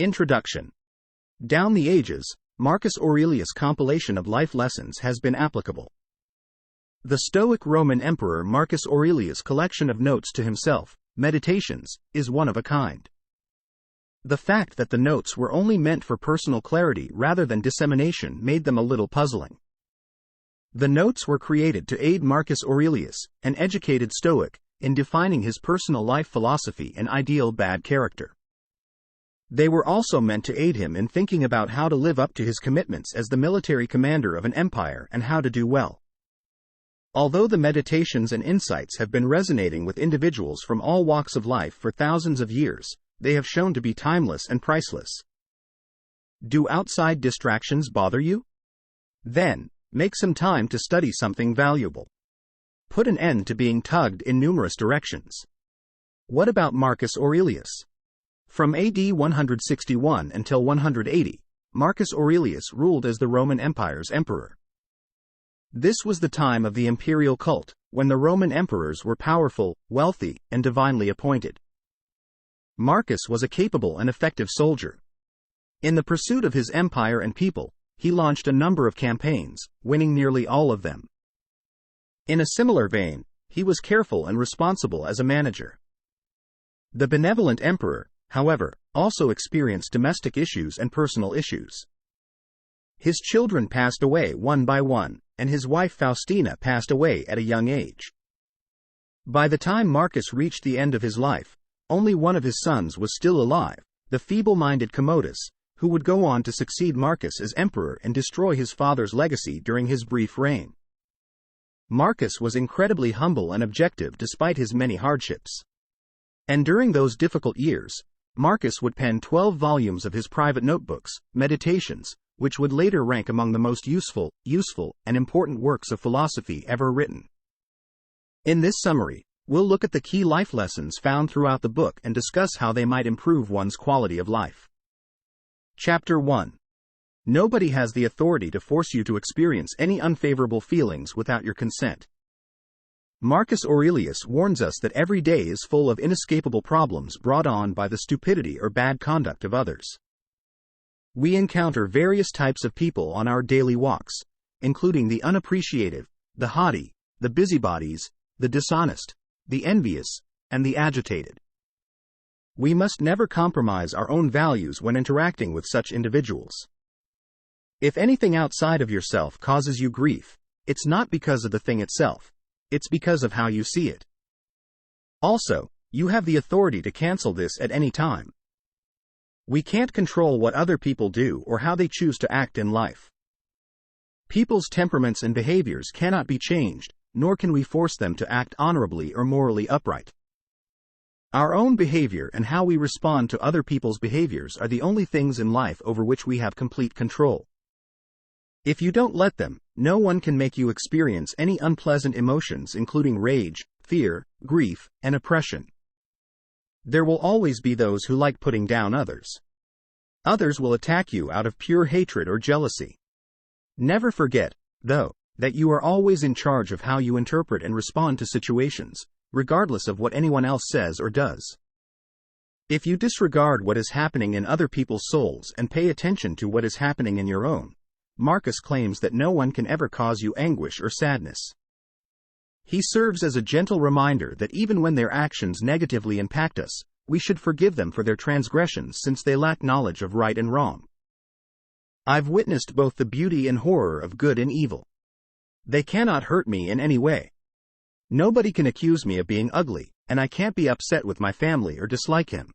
Introduction. Down the ages, Marcus Aurelius' compilation of life lessons has been applicable. The Stoic Roman Emperor Marcus Aurelius' collection of notes to himself, Meditations, is one of a kind. The fact that the notes were only meant for personal clarity rather than dissemination made them a little puzzling. The notes were created to aid Marcus Aurelius, an educated Stoic, in defining his personal life philosophy and ideal bad character. They were also meant to aid him in thinking about how to live up to his commitments as the military commander of an empire and how to do well. Although the meditations and insights have been resonating with individuals from all walks of life for thousands of years, they have shown to be timeless and priceless. Do outside distractions bother you? Then, make some time to study something valuable. Put an end to being tugged in numerous directions. What about Marcus Aurelius? From AD 161 until 180, Marcus Aurelius ruled as the Roman Empire's emperor. This was the time of the imperial cult, when the Roman emperors were powerful, wealthy, and divinely appointed. Marcus was a capable and effective soldier. In the pursuit of his empire and people, he launched a number of campaigns, winning nearly all of them. In a similar vein, he was careful and responsible as a manager. The benevolent emperor, however, also experienced domestic issues and personal issues. His children passed away one by one, and his wife Faustina passed away at a young age. By the time Marcus reached the end of his life, only one of his sons was still alive, the feeble-minded Commodus, who would go on to succeed Marcus as emperor and destroy his father's legacy during his brief reign. Marcus was incredibly humble and objective despite his many hardships. And during those difficult years, Marcus would pen 12 volumes of his private notebooks, Meditations, which would later rank among the most useful, and important works of philosophy ever written. In this summary, we'll look at the key life lessons found throughout the book and discuss how they might improve one's quality of life. Chapter 1. Nobody has the authority to force you to experience any unfavorable feelings without your consent. Marcus Aurelius warns us that every day is full of inescapable problems brought on by the stupidity or bad conduct of others. We encounter various types of people on our daily walks, including the unappreciative, the haughty, the busybodies, the dishonest, the envious, and the agitated. We must never compromise our own values when interacting with such individuals. If anything outside of yourself causes you grief, it's not because of the thing itself, it's because of how you see it. Also, you have the authority to cancel this at any time. We can't control what other people do or how they choose to act in life. People's temperaments and behaviors cannot be changed, nor can we force them to act honorably or morally upright. Our own behavior and how we respond to other people's behaviors are the only things in life over which we have complete control. If you don't let them, no one can make you experience any unpleasant emotions including rage, fear, grief, and oppression. There will always be those who like putting down others. Others will attack you out of pure hatred or jealousy. Never forget, though, that you are always in charge of how you interpret and respond to situations, regardless of what anyone else says or does. If you disregard what is happening in other people's souls and pay attention to what is happening in your own, Marcus claims that no one can ever cause you anguish or sadness. He serves as a gentle reminder that even when their actions negatively impact us, we should forgive them for their transgressions since they lack knowledge of right and wrong. I've witnessed both the beauty and horror of good and evil. They cannot hurt me in any way. Nobody can accuse me of being ugly, and I can't be upset with my family or dislike him.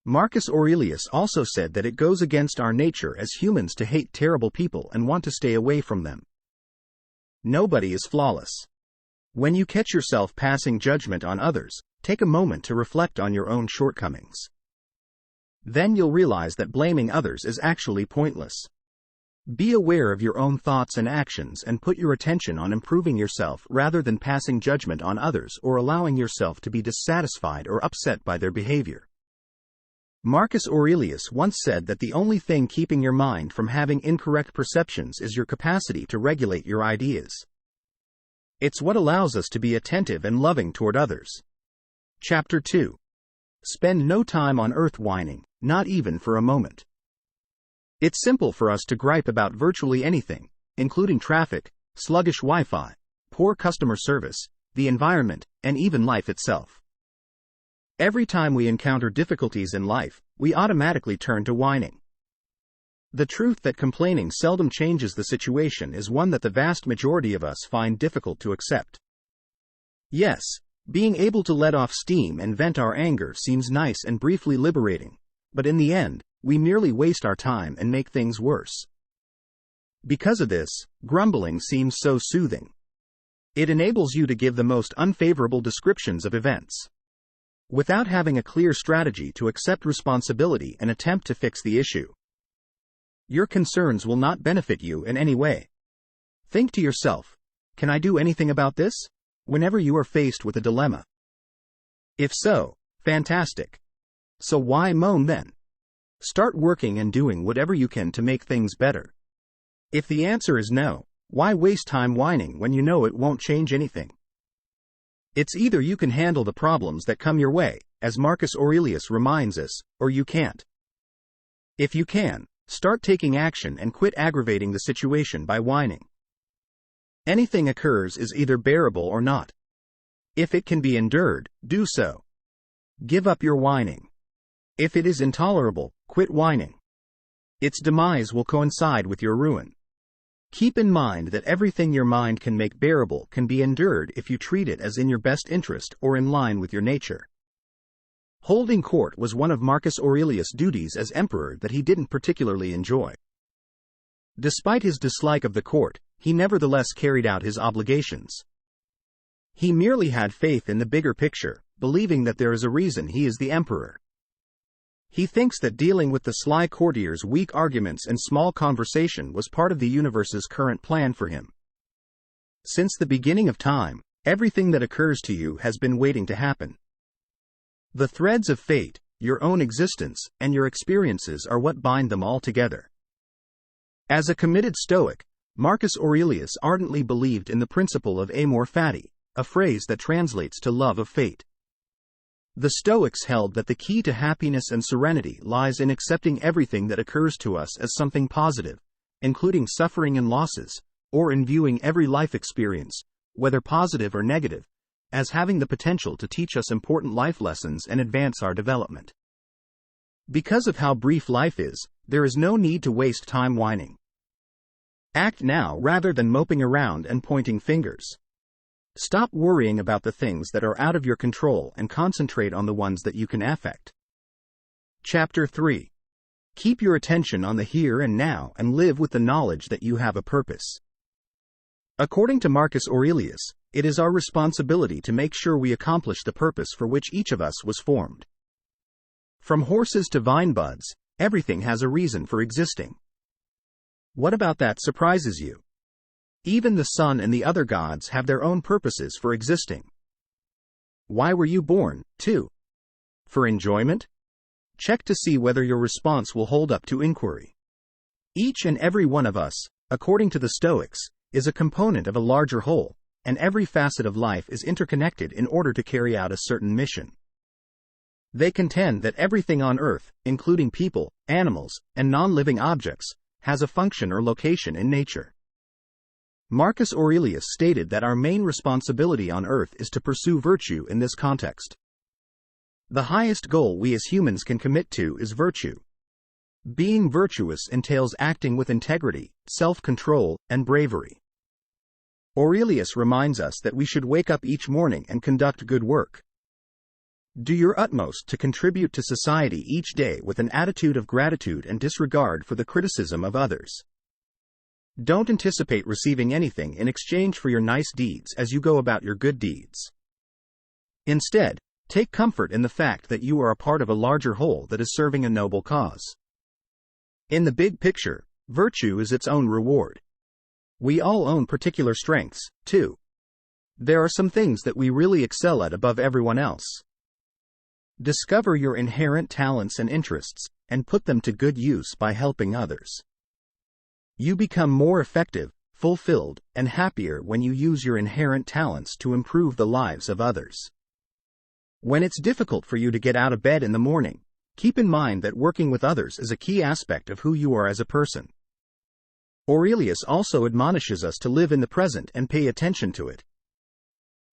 Marcus Aurelius also said that it goes against our nature as humans to hate terrible people and want to stay away from them. Nobody is flawless. When you catch yourself passing judgment on others, take a moment to reflect on your own shortcomings. Then you'll realize that blaming others is actually pointless. Be aware of your own thoughts and actions and put your attention on improving yourself rather than passing judgment on others or allowing yourself to be dissatisfied or upset by their behavior. Marcus Aurelius once said that the only thing keeping your mind from having incorrect perceptions is your capacity to regulate your ideas. It's what allows us to be attentive and loving toward others. Chapter 2. Spend no time on earth whining, not even for a moment. It's simple for us to gripe about virtually anything, including traffic, sluggish Wi-Fi, poor customer service, the environment, and even life itself. Every time we encounter difficulties in life, we automatically turn to whining. The truth that complaining seldom changes the situation is one that the vast majority of us find difficult to accept. Yes, being able to let off steam and vent our anger seems nice and briefly liberating, but in the end, we merely waste our time and make things worse. Because of this, grumbling seems so soothing. It enables you to give the most unfavorable descriptions of events, without having a clear strategy to accept responsibility and attempt to fix the issue. Your concerns will not benefit you in any way. Think to yourself, can I do anything about this? Whenever you are faced with a dilemma. If so, fantastic. So why moan then? Start working and doing whatever you can to make things better. If the answer is no, why waste time whining when you know it won't change anything? It's either you can handle the problems that come your way, as Marcus Aurelius reminds us, or you can't. If you can, start taking action and quit aggravating the situation by whining. Anything occurs is either bearable or not. If it can be endured, do so. Give up your whining. If it is intolerable, quit whining. Its demise will coincide with your ruin. Keep in mind that everything your mind can make bearable can be endured if you treat it as in your best interest or in line with your nature. Holding court was one of Marcus Aurelius' duties as emperor that he didn't particularly enjoy. Despite his dislike of the court, he nevertheless carried out his obligations. He merely had faith in the bigger picture, believing that there is a reason he is the emperor. He thinks that dealing with the sly courtier's weak arguments and small conversation was part of the universe's current plan for him. Since the beginning of time, everything that occurs to you has been waiting to happen. The threads of fate, your own existence, and your experiences are what bind them all together. As a committed Stoic, Marcus Aurelius ardently believed in the principle of amor fati, a phrase that translates to love of fate. The Stoics held that the key to happiness and serenity lies in accepting everything that occurs to us as something positive, including suffering and losses, or in viewing every life experience, whether positive or negative, as having the potential to teach us important life lessons and advance our development. Because of how brief life is, there is no need to waste time whining. Act now rather than moping around and pointing fingers. Stop worrying about the things that are out of your control and concentrate on the ones that you can affect. Chapter 3. Keep your attention on the here and now and live with the knowledge that you have a purpose. According to Marcus Aurelius, it is our responsibility to make sure we accomplish the purpose for which each of us was formed. From horses to vine buds, everything has a reason for existing. What about that surprises you? Even the sun and the other gods have their own purposes for existing. Why were you born, too? For enjoyment? Check to see whether your response will hold up to inquiry. Each and every one of us, according to the Stoics, is a component of a larger whole, and every facet of life is interconnected in order to carry out a certain mission. They contend that everything on Earth, including people, animals, and non-living objects, has a function or location in nature. Marcus Aurelius stated that our main responsibility on Earth is to pursue virtue in this context. The highest goal we as humans can commit to is virtue. Being virtuous entails acting with integrity, self-control, and bravery. Aurelius reminds us that we should wake up each morning and conduct good work. Do your utmost to contribute to society each day with an attitude of gratitude and disregard for the criticism of others. Don't anticipate receiving anything in exchange for your nice deeds as you go about your good deeds. Instead, take comfort in the fact that you are a part of a larger whole that is serving a noble cause. In the big picture, virtue is its own reward. We all own particular strengths, too. There are some things that we really excel at above everyone else. Discover your inherent talents and interests, and put them to good use by helping others. You become more effective, fulfilled, and happier when you use your inherent talents to improve the lives of others. When it's difficult for you to get out of bed in the morning, keep in mind that working with others is a key aspect of who you are as a person. Aurelius also admonishes us to live in the present and pay attention to it.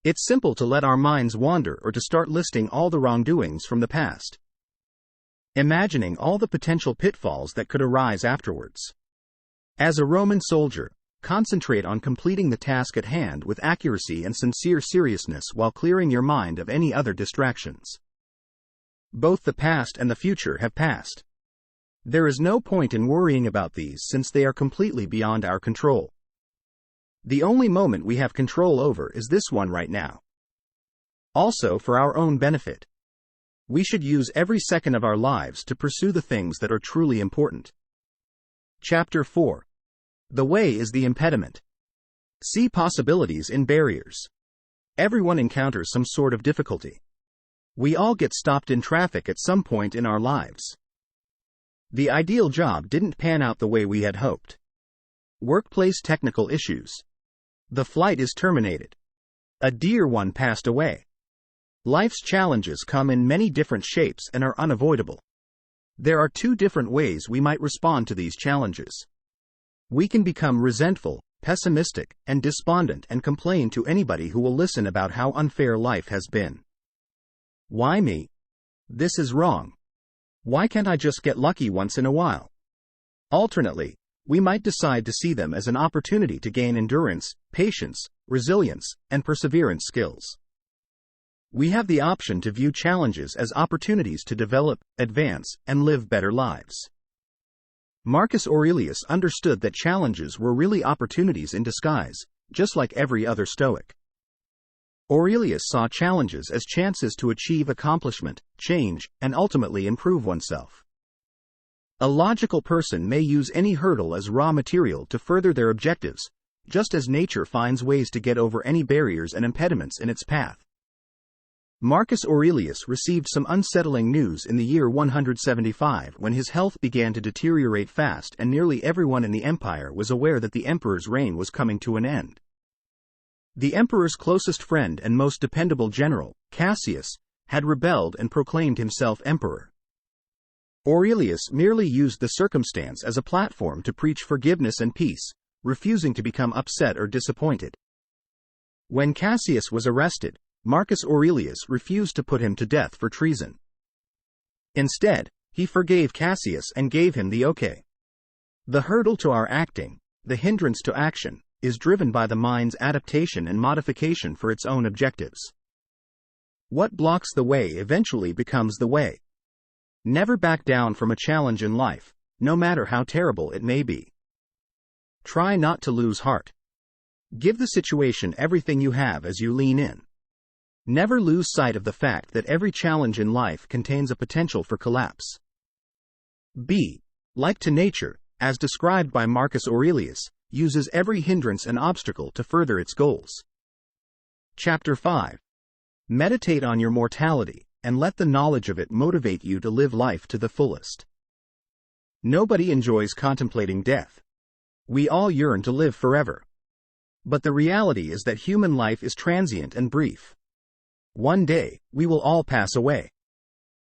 It's simple to let our minds wander or to start listing all the wrongdoings from the past, imagining all the potential pitfalls that could arise afterwards. As a Roman soldier, concentrate on completing the task at hand with accuracy and sincere seriousness while clearing your mind of any other distractions. Both the past and the future have passed. There is no point in worrying about these since they are completely beyond our control. The only moment we have control over is this one right now. Also, for our own benefit, we should use every second of our lives to pursue the things that are truly important. Chapter 4. The way is the impediment. See possibilities in barriers. Everyone encounters some sort of difficulty. We all get stopped in traffic at some point in our lives. The ideal job didn't pan out the way we had hoped. Workplace technical issues. The flight is terminated. A dear one passed away. Life's challenges come in many different shapes and are unavoidable. There are two different ways we might respond to these challenges. We can become resentful, pessimistic, and despondent and complain to anybody who will listen about how unfair life has been. Why me? This is wrong. Why can't I just get lucky once in a while? Alternately, we might decide to see them as an opportunity to gain endurance, patience, resilience, and perseverance skills. We have the option to view challenges as opportunities to develop, advance, and live better lives. Marcus Aurelius understood that challenges were really opportunities in disguise, just like every other Stoic. Aurelius saw challenges as chances to achieve accomplishment, change, and ultimately improve oneself. A logical person may use any hurdle as raw material to further their objectives, just as nature finds ways to get over any barriers and impediments in its path. Marcus Aurelius received some unsettling news in the year 175 when his health began to deteriorate fast and nearly everyone in the empire was aware that the emperor's reign was coming to an end. The emperor's closest friend and most dependable general, Cassius, had rebelled and proclaimed himself emperor. Aurelius merely used the circumstance as a platform to preach forgiveness and peace, refusing to become upset or disappointed. When Cassius was arrested, Marcus Aurelius refused to put him to death for treason. Instead, he forgave Cassius and gave him the okay. The hurdle to our acting, the hindrance to action, is driven by the mind's adaptation and modification for its own objectives. What blocks the way eventually becomes the way. Never back down from a challenge in life, no matter how terrible it may be. Try not to lose heart. Give the situation everything you have as you lean in. Never lose sight of the fact that every challenge in life contains a potential for collapse. Be like to nature, as described by Marcus Aurelius, uses every hindrance and obstacle to further its goals. Chapter 5. Meditate on your mortality, and let the knowledge of it motivate you to live life to the fullest. Nobody enjoys contemplating death. We all yearn to live forever. But the reality is that human life is transient and brief. One day, we will all pass away.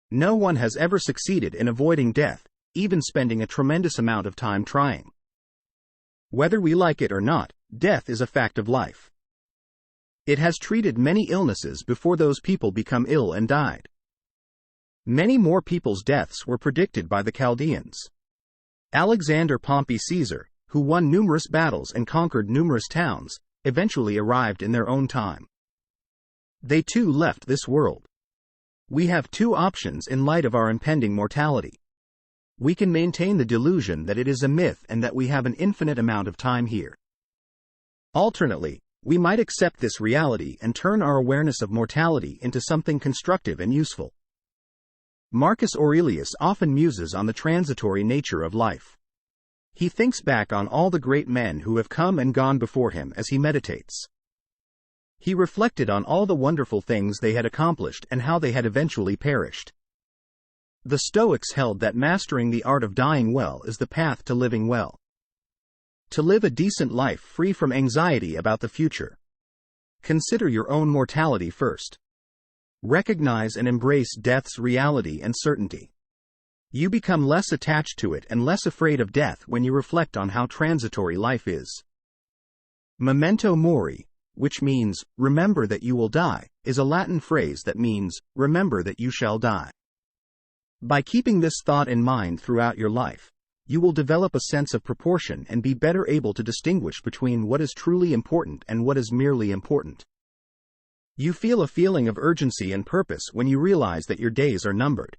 No one has ever succeeded in avoiding death, even spending a tremendous amount of time trying. Whether we like it or not, death is a fact of life. It has treated many illnesses before those people become ill and died. Many more people's deaths were predicted by the Chaldeans. Alexander Pompey Caesar, who won numerous battles and conquered numerous towns, eventually arrived in their own time. They too left this world. We have two options in light of our impending mortality. We can maintain the delusion that it is a myth and that we have an infinite amount of time here. Alternately, we might accept this reality and turn our awareness of mortality into something constructive and useful. Marcus Aurelius often muses on the transitory nature of life. He thinks back on all the great men who have come and gone before him as he meditates. He reflected on all the wonderful things they had accomplished and how they had eventually perished. The Stoics held that mastering the art of dying well is the path to living well. To live a decent life free from anxiety about the future. Consider your own mortality first. Recognize and embrace death's reality and certainty. You become less attached to it and less afraid of death when you reflect on how transitory life is. Memento mori, which means, remember that you will die, is a Latin phrase that means, remember that you shall die. By keeping this thought in mind throughout your life, you will develop a sense of proportion and be better able to distinguish between what is truly important and what is merely important. You feel a feeling of urgency and purpose when you realize that your days are numbered.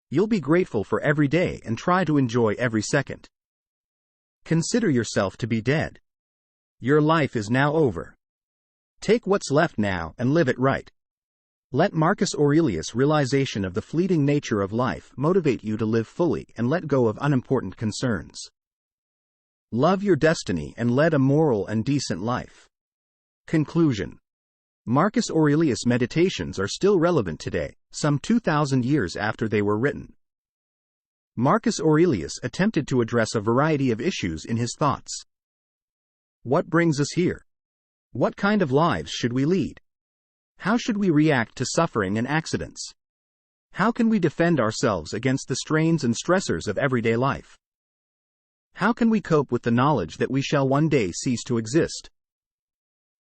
You'll be grateful for every day and try to enjoy every second. Consider yourself to be dead. Your life is now over. Take what's left now and live it right. Let Marcus Aurelius' realization of the fleeting nature of life motivate you to live fully and let go of unimportant concerns. Love your destiny and lead a moral and decent life. Conclusion. Marcus Aurelius' meditations are still relevant today, some 2,000 years after they were written. Marcus Aurelius attempted to address a variety of issues in his thoughts. What brings us here? What kind of lives should we lead? How should we react to suffering and accidents? How can we defend ourselves against the strains and stressors of everyday life? How can we cope with the knowledge that we shall one day cease to exist?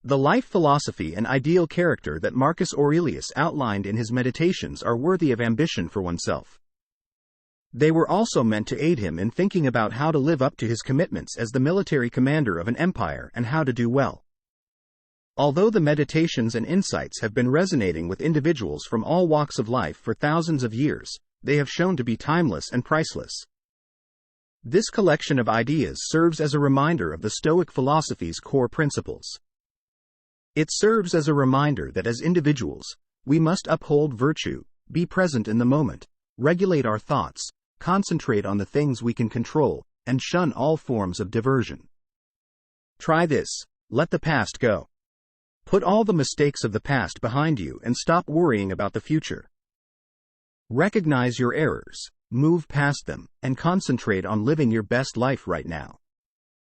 The life philosophy and ideal character that Marcus Aurelius outlined in his meditations are worthy of ambition for oneself. They were also meant to aid him in thinking about how to live up to his commitments as the military commander of an empire and how to do well. Although the meditations and insights have been resonating with individuals from all walks of life for thousands of years, they have shown to be timeless and priceless. This collection of ideas serves as a reminder of the Stoic philosophy's core principles. It serves as a reminder that as individuals, we must uphold virtue, be present in the moment, regulate our thoughts, concentrate on the things we can control, and shun all forms of diversion. Try this: let the past go. Put all the mistakes of the past behind you and stop worrying about the future. Recognize your errors, move past them, and concentrate on living your best life right now.